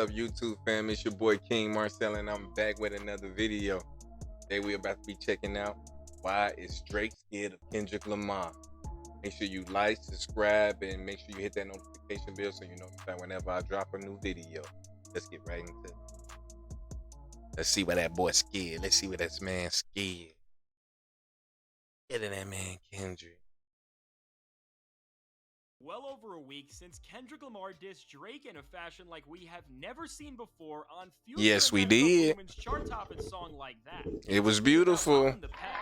up, YouTube fam? It's your boy KingMarcell, and I'm back with another video. Today we're about to be checking out why is Drake scared of Kendrick Lamar. Make sure you like, subscribe, and make sure you hit that notification bell so you know whenever I drop a new video. Let's get right into it. Let's see why that boy scared. Let's see what that man scared. Get in that man Kendrick. Well over a week since Kendrick Lamar dissed Drake in a fashion like we have never seen before on Future. Yes, we did. Chart-topping song like that. It was beautiful. In the past,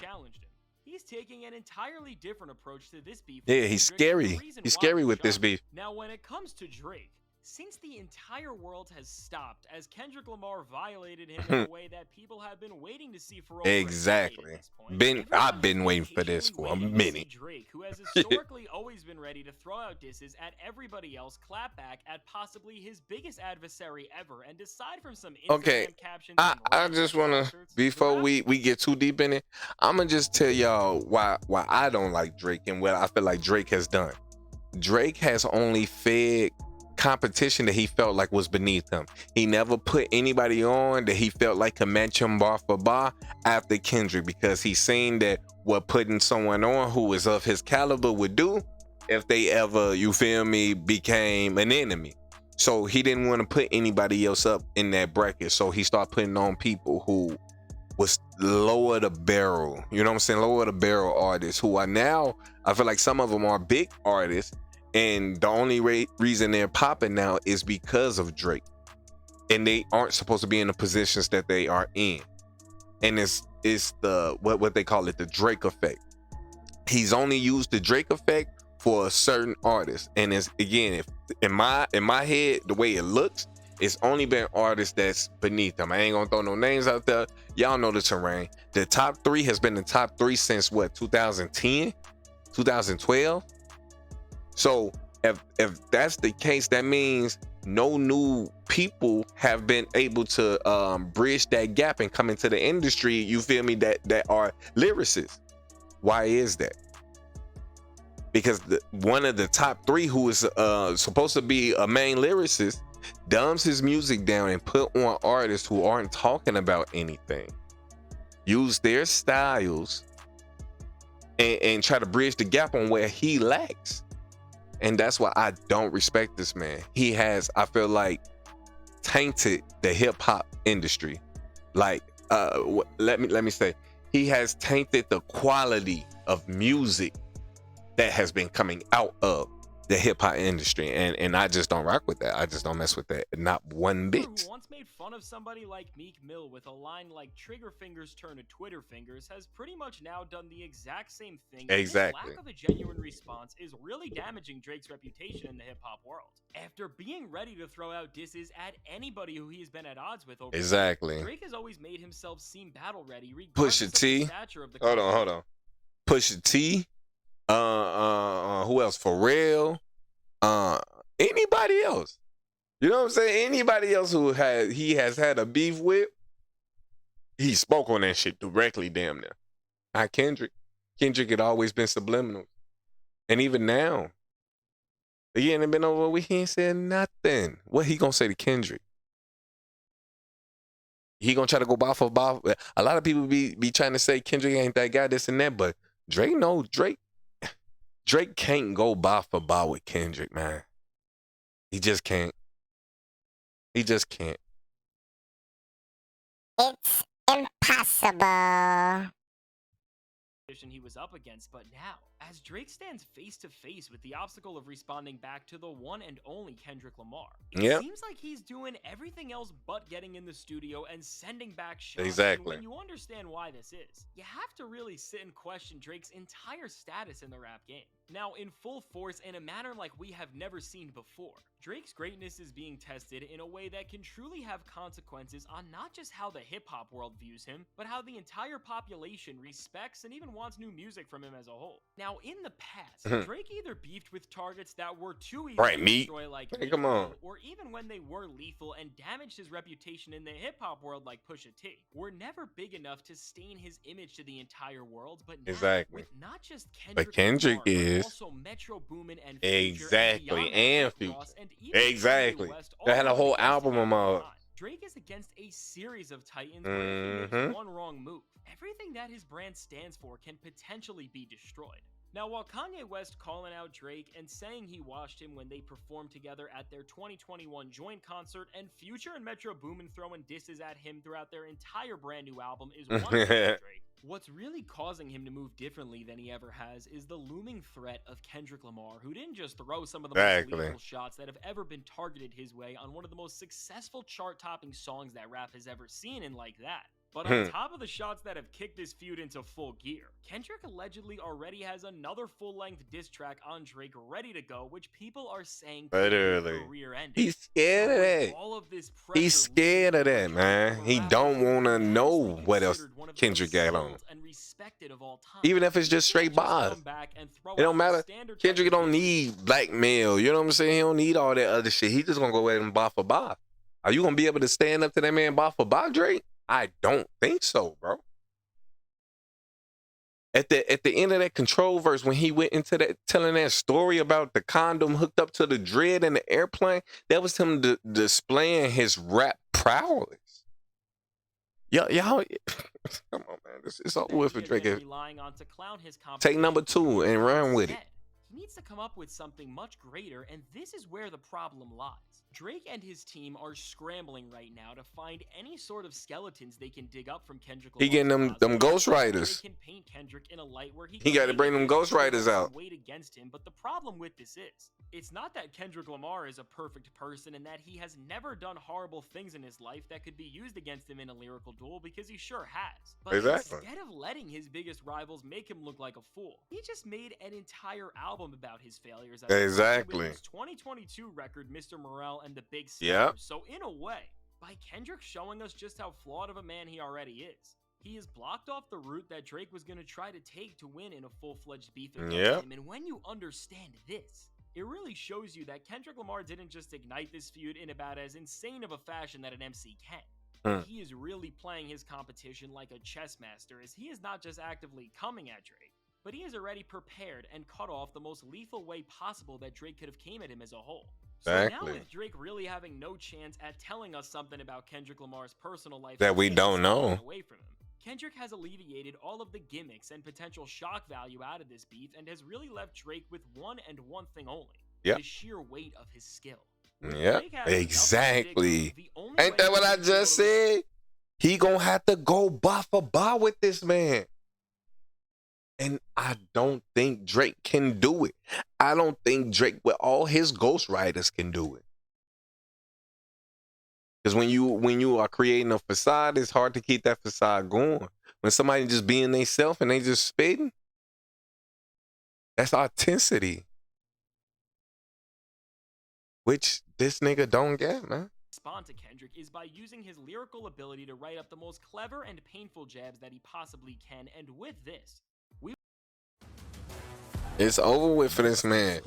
challenged him. He's taking an entirely different approach to this beef. Yeah, he's scary. He's scary with this beef. Now, when it comes to Drake, since the entire world has stopped as Kendrick Lamar violated him in a way that people have been waiting to see for over exactly. I've been waiting for this for a minute. Drake, who has historically always been ready to throw out disses at everybody else, clap back at possibly his biggest adversary ever, and aside from some Instagram captions, I just wanna, before we get too deep in it, I'ma just tell y'all why I don't like Drake and what I feel like Drake has done. Drake has only fed competition that he felt like was beneath him. He never put anybody on that he felt like could match him bar for bar after Kendrick, because he seen that what putting someone on who is of his caliber would do if they ever, you feel me, became an enemy. So he didn't want to put anybody else up in that bracket, so he started putting on people who was lower the barrel, you know what I'm saying, lower the barrel artists who are now, I feel like some of them are big artists, and the only reason they're popping now is because of Drake, and they aren't supposed to be in the positions that they are in. And it's the what they call it, the Drake effect. He's only used the Drake effect for a certain artist, and it's, again, if in my head, the way it looks, it's only been artists that's beneath him. I ain't gonna throw no names out there. Y'all know the terrain. The top three has been the top three since what, 2010, 2012. So if that's the case, that means no new people have been able to bridge that gap and come into the industry, you feel me, that are lyricists. Why is that? Because one of the top three, who is supposed to be a main lyricist, dumbs his music down and put on artists who aren't talking about anything, use their styles and try to bridge the gap on where he lacks. And that's why I don't respect this man. He has, I feel like, tainted the hip hop industry. Like, let me say, he has tainted the quality of music that has been coming out of the hip hop industry, and I just don't rock with that. I just don't mess with that, not one bit. Who once made fun of somebody like Meek Mill with a line like "trigger fingers turn to Twitter fingers" has pretty much now done the exact same thing. Exactly. This lack of a genuine response is really damaging Drake's reputation in the hip hop world. After being ready to throw out disses at anybody who he's been at odds with over exactly, Drake has always made himself seem battle ready. Pusha T. Hold on. Pusha T. Who else? Pharrell, anybody else, you know what I'm saying, anybody else who he has had a beef with, he spoke on that shit directly, damn near. Kendrick had always been subliminal, and even now, again, it been over a week, he ain't said nothing. What he gonna say to Kendrick? He gonna try to go bar for bar? A lot of people be trying to say Kendrick ain't that guy, this and that, but Drake can't go bar for bar with Kendrick, man. He just can't. He just can't. It's impossible. He was up against, but now, as Drake stands face to face with the obstacle of responding back to the one and only Kendrick Lamar, it seems like he's doing everything else but getting in the studio and sending back shots. Exactly. And when you understand why this is, you have to really sit and question Drake's entire status in the rap game. Now, in full force, in a manner like we have never seen before, Drake's greatness is being tested in a way that can truly have consequences on not just how the hip-hop world views him, but how the entire population respects and even wants new music from him as a whole. Now, in the past, Drake either beefed with targets that were too easy to destroy, like come on, or even when they were lethal and damaged his reputation in the hip-hop world like Pusha T, were never big enough to stain his image to the entire world. But now, with not just Kendrick, Kendrick is is. Also, Metro Boomin and Future, Exactly, and Future. Ross, and even Exactly. Kanye West They had a all whole went against album him of at one them. time. Drake is against a series of titans where if he makes one wrong move, everything that his brand stands for can potentially be destroyed. Now, while Kanye West calling out Drake and saying he watched him when they performed together at their 2021 joint concert, and Future and Metro Boomin throwing disses at him throughout their entire brand new album is one thing with Drake. What's really causing him to move differently than he ever has is the looming threat of Kendrick Lamar, who didn't just throw some of the most lethal shots that have ever been targeted his way on one of the most successful chart-topping songs that rap has ever seen, and like that. But on top of the shots that have kicked this feud into full gear, Kendrick allegedly already has another full-length diss track on Drake ready to go, which people are saying could be career-ending. He's scared of that. He's scared of that, man. He don't want to know what else Kendrick got on him. Even if it's just straight bars. It don't matter. Kendrick don't need blackmail. You know what I'm saying? He don't need all that other shit. He just gonna go ahead and bar for bar. Are you gonna be able to stand up to that man bar for bar, Drake? I don't think so, bro. At the end of that Control verse, when he went into that telling that story about the condom hooked up to the dread in the airplane, that was him displaying his rap prowess. Y'all, come on, man. It's all with for Drake. Take number 2 and run with it. He needs to come up with something much greater, and this is where the problem lies. Drake and his team are scrambling right now to find any sort of skeletons they can dig up from Kendrick Lamar's He getting them ghostwriters. They can paint Kendrick in a light where he got to bring them ghostwriters out. Weight against him, but the problem with this is, it's not that Kendrick Lamar is a perfect person and that he has never done horrible things in his life that could be used against him in a lyrical duel, because he sure has. But instead of letting his biggest rivals make him look like a fool, he just made an entire album about his failures. With his 2022 record, Mr. Morale and the Big Steppers. So in a way, by Kendrick showing us just how flawed of a man he already is, he has blocked off the route that Drake was going to try to take to win in a full-fledged beef against him. And when you understand this, it really shows you that Kendrick Lamar didn't just ignite this feud in about as insane of a fashion that an MC can. He is really playing his competition like a chess master, as he is not just actively coming at Drake, but he has already prepared and cut off the most lethal way possible that Drake could have came at him as a whole. So now with Drake really having no chance at telling us something about Kendrick Lamar's personal life that we don't know away from him, Kendrick has alleviated all of the gimmicks and potential shock value out of this beef and has really left Drake with one thing only, the sheer weight of his skill. Yeah, exactly. Ain't that what I just said? He gonna have to go bar for bar with this man. And I don't think Drake can do it. I don't think Drake, with all his ghostwriters, can do it. Because when you are creating a facade, it's hard to keep that facade going. When somebody just being themselves and they just spitting, that's authenticity, which this nigga don't get, man. Respond to Kendrick is by using his lyrical ability to write up the most clever and painful jabs that he possibly can, and with this, it's over with for this man.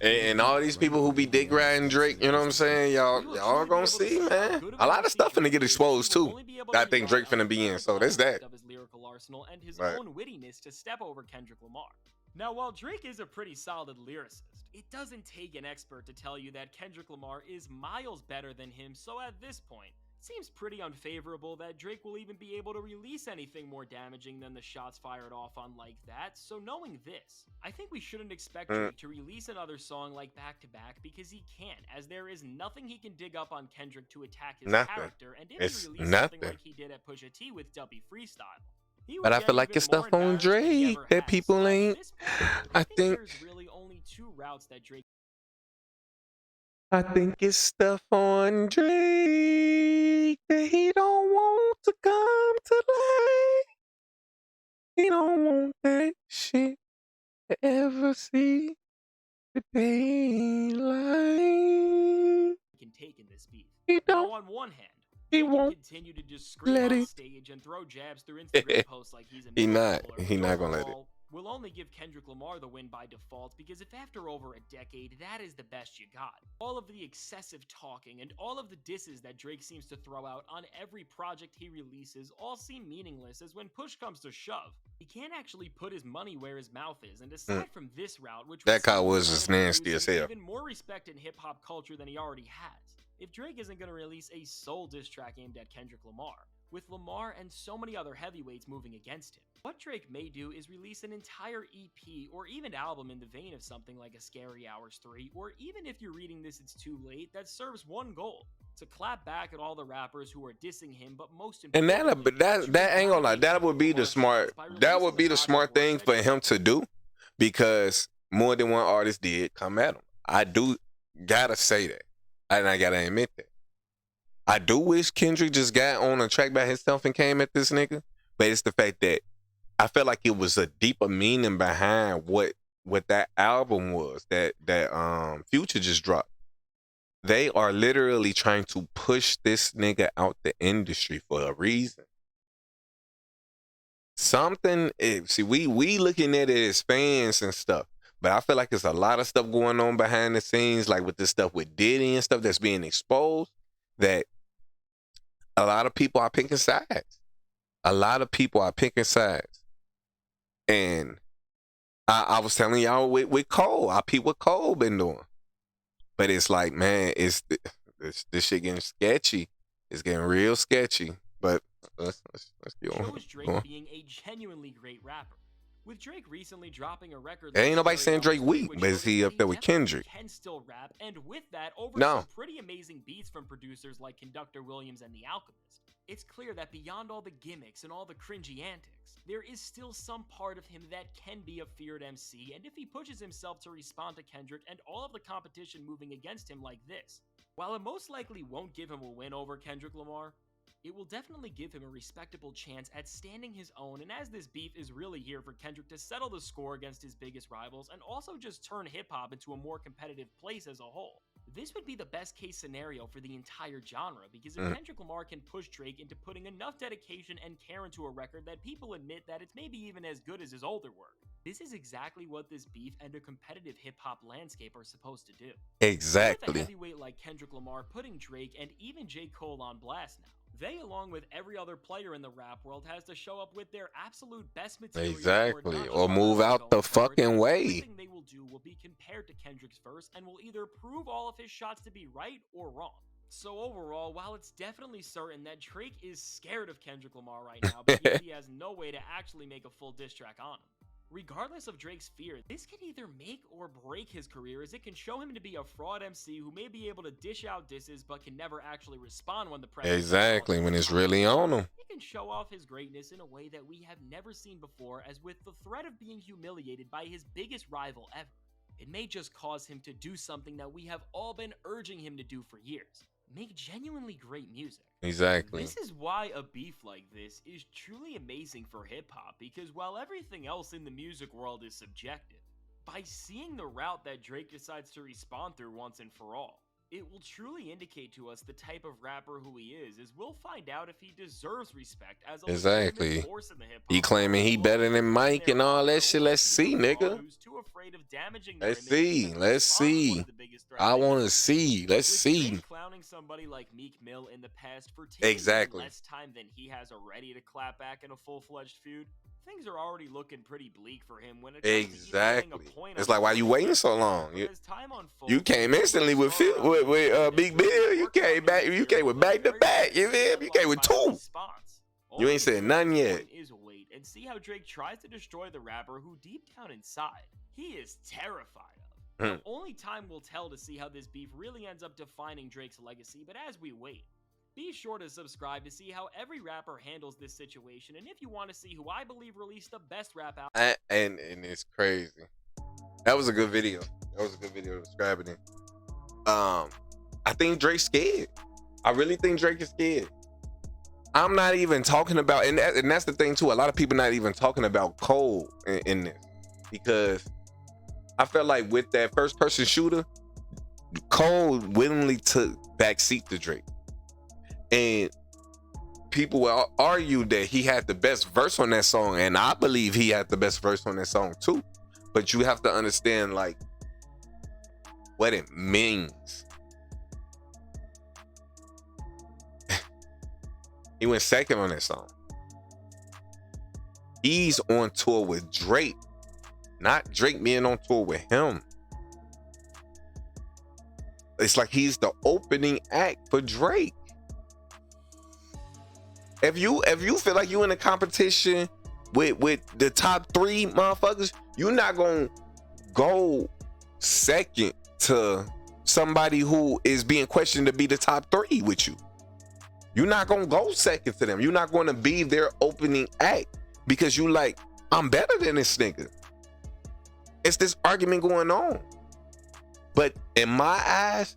And all these people who be dick riding Drake, you know what I'm saying? Y'all gonna see, man. A lot of stuff finna get exposed too. I think Drake finna be in, so there's that. Of his lyrical arsenal and his own wittiness to step over Kendrick Lamar. Now, while Drake is a pretty solid lyricist, it doesn't take an expert to tell you that Kendrick Lamar is miles better than him, so at this point, it seems pretty unfavorable that Drake will even be able to release anything more damaging than the shots fired off on Like That. So knowing this, I think we shouldn't expect Drake to release another song like Back to Back, because he can't, as there is nothing he can dig up on Kendrick to attack his character, and if he releases something like he did at Pusha T with Dubby Freestyle, but I feel like it's stuff on Drake that people ain't. I think there's really only 2 routes that Drake. I think it's stuff on Drake that he don't want to come to light. He don't want that shit to ever see the daylight. Can take in this beef. He don't. Now, on one hand, he won't continue to just scream on stage and throw jabs through Instagram posts like he's a he not gonna let it. We'll only give Kendrick Lamar the win by default, because if after over a decade that is the best you got, all of the excessive talking and all of the disses that Drake seems to throw out on every project he releases all seem meaningless, as when push comes to shove, He can't actually put his money where his mouth is, and aside from this route, which That guy seem was to just lend nasty as him hell. even more respect in hip hop culture than he already has. If Drake isn't going to release a sole diss track aimed at Kendrick Lamar, with Lamar and so many other heavyweights moving against him, what Drake may do is release an entire EP or even album in the vein of something like a Scary Hours 3, or even if you're reading this it's too late, that serves one goal: to clap back at all the rappers who are dissing him, but most And importantly, that ain't gonna lie. That would be the smart thing for him to do, because more than one artist did come at him. I do gotta say that, and I gotta admit that. I do wish Kendrick just got on a track by himself and came at this nigga, but it's the fact that I felt like it was a deeper meaning behind what that album was that Future just dropped. They are literally trying to push this nigga out the industry for a reason. See, we looking at it as fans and stuff, but I feel like there's a lot of stuff going on behind the scenes, like with this stuff with Diddy and stuff that's being exposed, that a lot of people are picking sides. A lot of people are picking sides. And I was telling y'all with Cole, I peep what Cole been doing. But it's like, man, this shit getting sketchy. It's getting real sketchy. But let's get on. Shows Drake being a genuinely great rapper. With Drake recently dropping a record, ain't nobody saying Drake weak, but is he up there with Kendrick? Can still rap, and with that, over No. some pretty amazing beats from producers like Conductor Williams and The Alchemist. It's clear that beyond all the gimmicks and all the cringy antics, there is still some part of him that can be a feared MC, and if he pushes himself to respond to Kendrick and all of the competition moving against him like this, while it most likely won't give him a win over Kendrick Lamar, it will definitely give him a respectable chance at standing his own, and as this beef is really here for Kendrick to settle the score against his biggest rivals and also just turn hip-hop into a more competitive place as a whole. This would be the best case scenario for the entire genre, because if Kendrick Lamar can push Drake into putting enough dedication and care into a record that people admit that it's maybe even as good as his older work, this is exactly what this beef and a competitive hip-hop landscape are supposed to do. Exactly. With a heavyweight like Kendrick Lamar putting Drake and even J. Cole on blast now, they, along with every other player in the rap world, has to show up with their absolute best material. Exactly. Or move out the fucking way. Everything they will do will be compared to Kendrick's verse and will either prove all of his shots to be right or wrong. So overall, while it's definitely certain that Drake is scared of Kendrick Lamar right now, because he has no way to actually make a full diss track on him, regardless of Drake's fear, this can either make or break his career, as it can show him to be a fraud MC who may be able to dish out disses but can never actually respond when the pressure Exactly, when it's really on him. He can show off his greatness in a way that we have never seen before, as with the threat of being humiliated by his biggest rival ever. It may just cause him to do something that we have all been urging him to do for years: make genuinely great music. Exactly. This is why a beef like this is truly amazing for hip-hop, because while everything else in the music world is subjective, by seeing the route that Drake decides to respond through once and for all, it will truly indicate to us the type of rapper who he is, as we'll find out if he deserves respect as a legitimate force in the hip-hop. He claiming he better than Mike and all that shit. Let's see, nigga. Who's too afraid of damaging Let's see. I want to see. Let's see. Clowning somebody like Meek Mill in the past for taking less time than he has already to clap back in a full-fledged feud, things are already looking pretty bleak for him when it comes to getting a point. It's like, why you waiting so long? You came instantly with Big Bill. You came back. You came with back to back. You feel me? You came with two. You ain't said nothing yet. And see how Drake tries to destroy the rapper who deep down inside he is terrified of. Now, only time will tell to see how this beef really ends up defining Drake's legacy, but as we wait, be sure to subscribe to see how every rapper handles this situation, and if you want to see who I believe released the best rap album. And it's crazy. That was a good video. That was a good video describing it. I think Drake's scared. I really think Drake is scared. I'm not even talking about, and that's the thing too, a lot of people not even talking about Cole in this, because I felt like with that first person shooter, Cole willingly took backseat to Drake. And people will argue that he had the best verse on that song, and I believe he had the best verse on that song too. But you have to understand like what it means. He went second on that song. He's on tour with Drake, not Drake being on tour with him. It's like he's the opening act for Drake. If you feel like you in a competition with the top 3 motherfuckers, you're not gonna go second to somebody who is being questioned to be the top 3 with you. You're not gonna go second to them. You're not gonna be their opening act because you like, I'm better than this nigga. It's this argument going on. But in my eyes,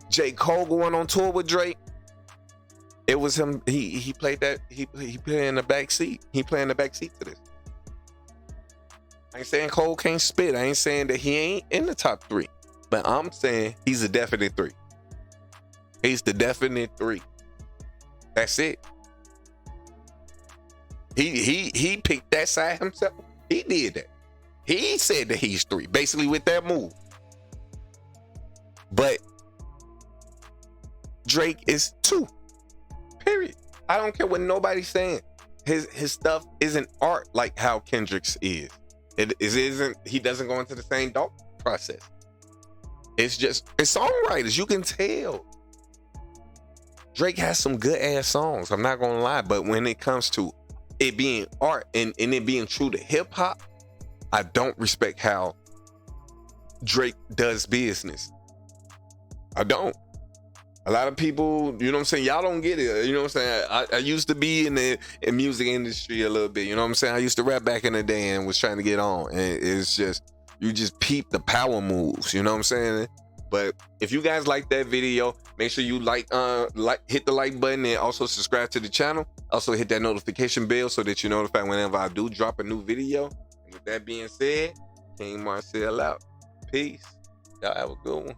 J. Cole going on tour with Drake, it was him. He played that. He played in the back seat. He played in the back seat to this. I ain't saying Cole can't spit. I ain't saying that he ain't in the top 3. But I'm saying he's a definite 3. He's the definite 3. That's it. He picked that side himself. He did that. He said that he's 3, basically with that move. But Drake is 2. Period. I don't care what nobody's saying. His stuff isn't art like how Kendrick's is. It isn't. He doesn't go into the same thought process. It's songwriters. You can tell. Drake has some good ass songs. I'm not gonna lie, but when it comes to it being art and it being true to hip hop, I don't respect how Drake does business. I don't. A lot of people, you know what I'm saying, y'all don't get it. You know what I'm saying? I used to be in the music industry a little bit. You know what I'm saying? I used to rap back in the day and was trying to get on. And it's just, you just peep the power moves. You know what I'm saying? But if you guys like that video, make sure you hit the like button and also subscribe to the channel. Also hit that notification bell so that you're notified whenever I do drop a new video. And with that being said, KingMarcell out. Peace. Y'all have a good one.